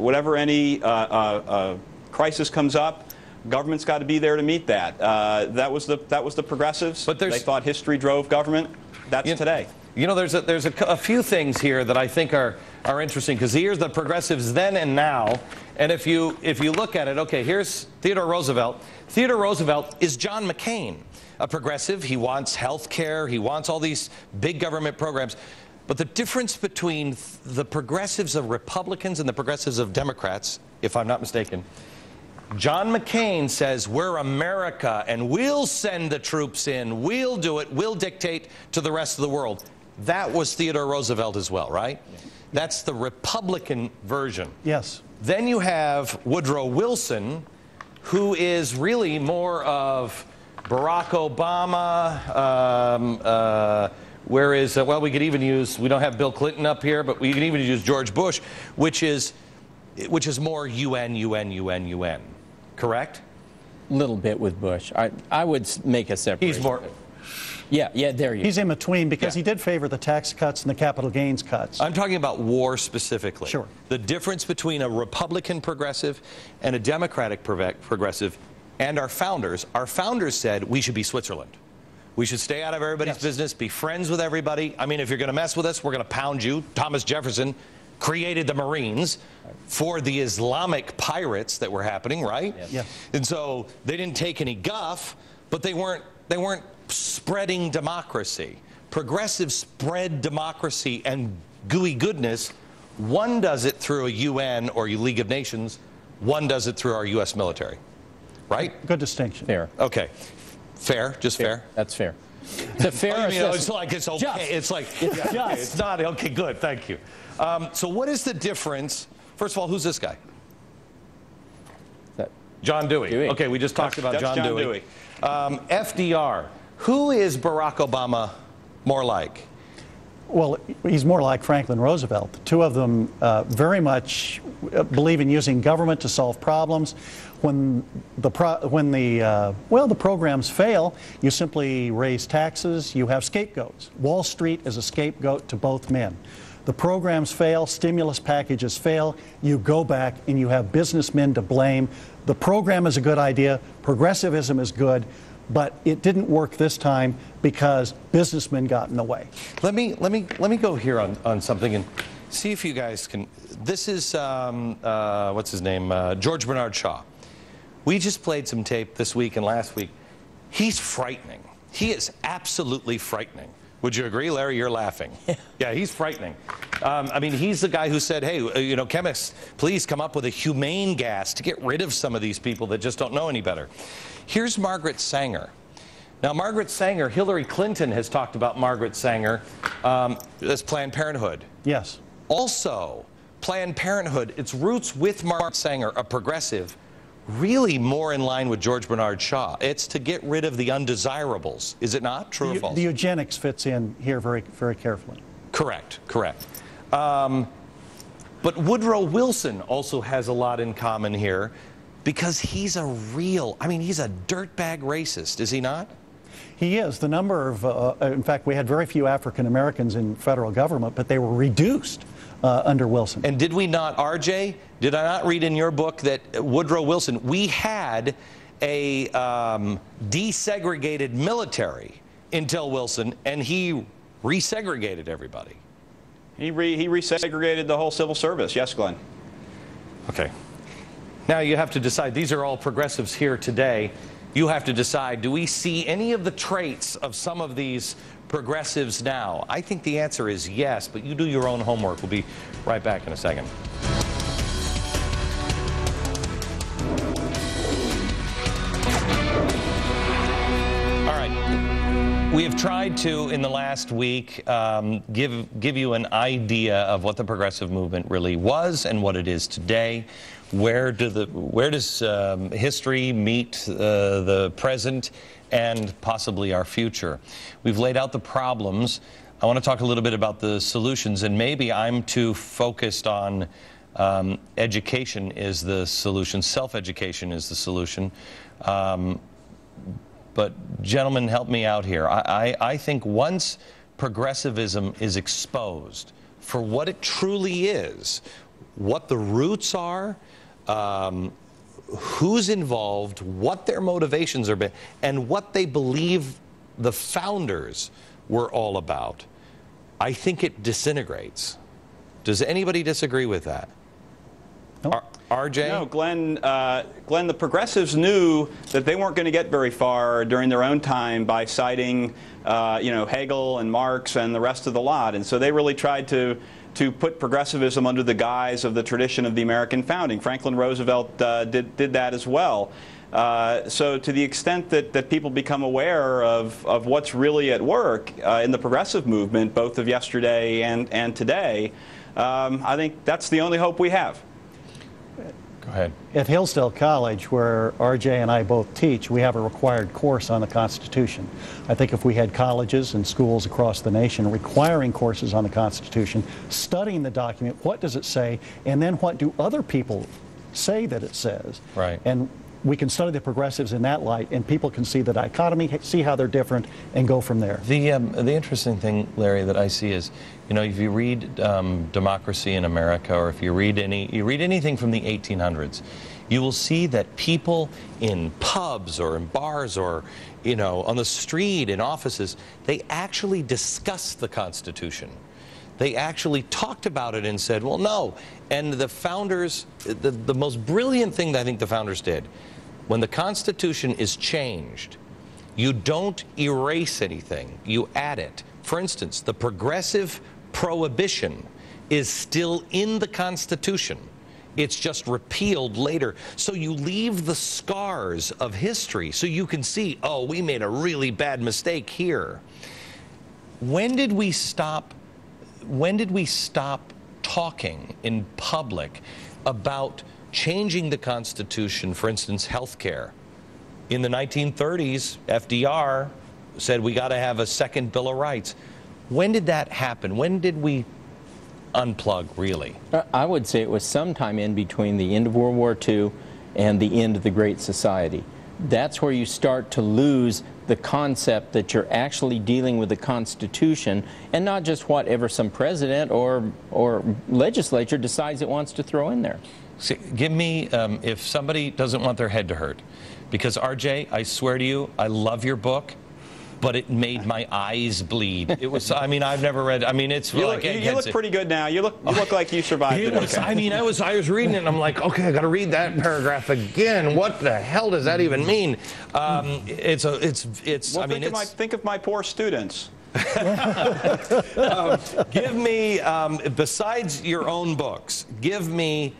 whatever any crisis comes up, government's got to be there to meet that. That was the progressives. But they thought history drove government. That's today. You know, there's a few things here that I think are interesting, because here's the progressives then and now. And if you look at it, okay, here's Theodore Roosevelt. Theodore Roosevelt is John McCain, a progressive. He wants health care. He wants all these big government programs. But the difference between the progressives of Republicans and the progressives of Democrats, if I'm not mistaken, John McCain says, we're America, and we'll send the troops in. We'll do it. We'll dictate to the rest of the world. That was Theodore Roosevelt as well, right? Yeah. That's the Republican version. Yes. Then you have Woodrow Wilson, who is really more of Barack Obama. Whereas, well, we could even use, we don't have Bill Clinton up here, but we can even use George Bush, which is more UN. Correct? Little bit with Bush. I would make a separation. He's more. Yeah, there you go. He's in between, because he did favor the tax cuts and the capital gains cuts. I'm talking about war specifically. Sure. The difference between a Republican progressive and a Democratic progressive and our founders said we should be Switzerland. We should stay out of everybody's business, be friends with everybody. I mean, if you're going to mess with us, we're going to pound you. Thomas Jefferson created the Marines for the Islamic pirates that were happening, right? Yes. And so they didn't take any guff, but they weren't spreading democracy. Progressives spread democracy and gooey goodness. One does it through a UN or a League of Nations. One does it through our U.S. military. Right? Good distinction. Fair. Okay. Fair? Just fair? That's fair. It's a fair assessment. It's like it's okay. Just. It's like it's not okay. Good. Thank you. So what is the difference? First of all, who's this guy? John Dewey. Okay, we just talked about John Dewey. FDR. Who is Barack Obama more like? Well, he's more like Franklin Roosevelt. The two of them very much believe in using government to solve problems. When the programs fail, you simply raise taxes. You have scapegoats. Wall Street is a scapegoat to both men. The programs fail, stimulus packages fail, you go back and you have businessmen to blame. The program is a good idea, progressivism is good, but it didn't work this time because businessmen got in the way. Let me go here on something and see if you guys can. This is what's his name? George Bernard Shaw. We just played some tape this week and last week. He's frightening. He is absolutely frightening. Would you agree, Larry? You're laughing. Yeah, he's frightening. I mean, he's the guy who said, hey, you know, chemists, please come up with a humane gas to get rid of some of these people that just don't know any better. Here's Margaret Sanger. Now, Margaret Sanger, Hillary Clinton has talked about Margaret Sanger as Planned Parenthood. Yes. Also, Planned Parenthood, its roots with Margaret Sanger, a progressive, really more in line with George Bernard Shaw. It's to get rid of the undesirables. Is it not? True or false? The eugenics fits in here very, very carefully. Correct, correct. But Woodrow Wilson also has a lot in common here, because he's a real, I mean, he's a dirtbag racist, is he not? He is. The number of, in fact, we had very few African Americans in federal government, but they were reduced under Wilson. And did we not, RJ, did I not read in your book that Woodrow Wilson, we had a desegregated military until Wilson, and he resegregated everybody? He resegregated the whole civil service. Yes, Glenn. Okay. Now you have to decide. These are all progressives here today. You have to decide, do we see any of the traits of some of these progressives now? I think the answer is yes, but you do your own homework. We'll be right back in a second. All right. We have tried to, in the last week, give you an idea of what the progressive movement really was and what it is today. Where does history meet the present and possibly our future? We've laid out the problems. I want to talk a little bit about the solutions, and maybe I'm too focused on education is the solution, self-education is the solution. But gentlemen, help me out here. I think once progressivism is exposed for what it truly is, what the roots are, who's involved, what their motivations are, and what they believe the founders were all about, I think it disintegrates. Does anybody disagree with that? No. RJ? No, Glenn, the progressives knew that they weren't going to get very far during their own time by citing, Hegel and Marx and the rest of the lot, and so they really tried to put progressivism under the guise of the tradition of the American founding. Franklin Roosevelt did that as well. So to the extent that people become aware of what's really at work in the progressive movement, both of yesterday and today, I think that's the only hope we have. Go ahead. At Hillsdale College, where RJ and I both teach, we have a required course on the Constitution. I think if we had colleges and schools across the nation requiring courses on the Constitution, studying the document, what does it say, and then what do other people say that it says? Right. And we can study the progressives in that light, and people can see the dichotomy, see how they're different, and go from there. The interesting thing, Larry, that I see is, if you read Democracy in America, or if you read anything from the 1800s, you will see that people in pubs or in bars or on the street, in offices, they actually discussed the Constitution. They actually talked about it and said, well, no. And the founders, the most brilliant thing that I think the founders did, when the Constitution is changed, you don't erase anything, you add it. For instance, the progressive prohibition is still in the Constitution. It's just repealed later. So you leave the scars of history so you can see, oh, we made a really bad mistake here. When did we stop talking in public about changing the Constitution, for instance, health care? In the 1930s, FDR said we got to have a second Bill of Rights. When did that happen? When did we unplug, really? I would say it was sometime in between the end of World War II and the end of the Great Society. That's where you start to lose the concept that you're actually dealing with the Constitution and not just whatever some president or legislature decides it wants to throw in there. See, give me, if somebody doesn't want their head to hurt, because RJ, I swear to you, I love your book, but it made my eyes bleed. It was, I've never read, it's you like... you look pretty good now. You look like you survived it. Okay. I was reading it and I'm like, okay, I got to read that paragraph again. What the hell does that even mean? Think of my poor students. Give me, besides your own books, give me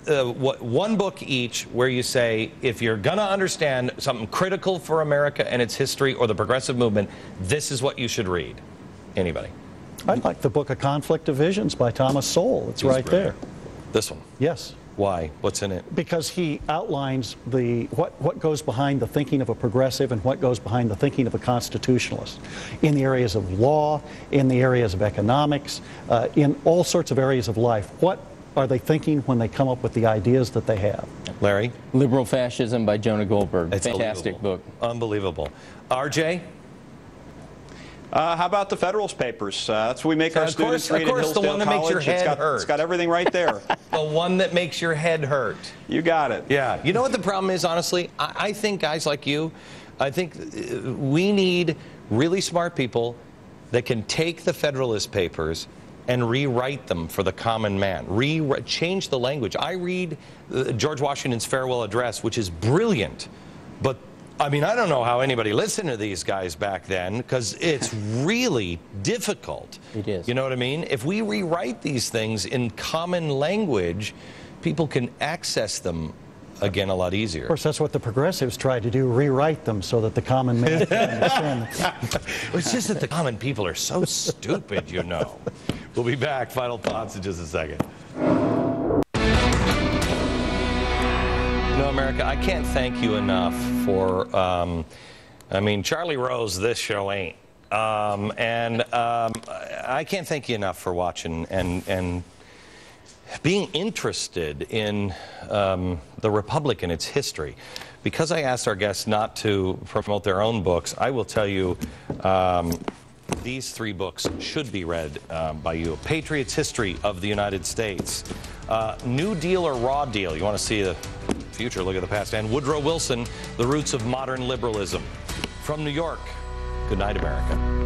one book each where you say, if you're going to understand something critical for America and its history or the progressive movement, this is what you should read. Anybody? I like the book A Conflict of Visions by Thomas Sowell. It's right there. This one? Yes. Why? What's in it? Because he outlines what goes behind the thinking of a progressive and what goes behind the thinking of a constitutionalist in the areas of law, in the areas of economics, in all sorts of areas of life. What are they thinking when they come up with the ideas that they have? Larry? Liberal Fascism by Jonah Goldberg. It's fantastic book. Unbelievable. RJ? How about the Federalist Papers? That's what we make our students read at Hillsdale the one that College. makes your head hurt. It's got everything right there. The one that makes your head hurt. You got it. Yeah. You know what the problem is, honestly? I think guys like you, I think we need really smart people that can take the Federalist Papers and rewrite them for the common man. Change the language. I read George Washington's farewell address, which is brilliant, but I don't know how anybody listened to these guys back then, because it's really difficult. It is. You know what I mean? If we rewrite these things in common language, people can access them again a lot easier. Of course, that's what the progressives tried to do, rewrite them so that the common man can understand them. It's just that the common people are so stupid, We'll be back. Final thoughts in just a second. America, I can't thank you enough for, Charlie Rose, this show ain't. I can't thank you enough for watching and being interested in the Republic and its history. Because I asked our guests not to promote their own books, I will tell you, these 3 books should be read by you. A Patriot's History of the United States. New Deal or Raw Deal? You want to see the future, look at the past. And Woodrow Wilson, The Roots of Modern Liberalism. From New York, good night, America.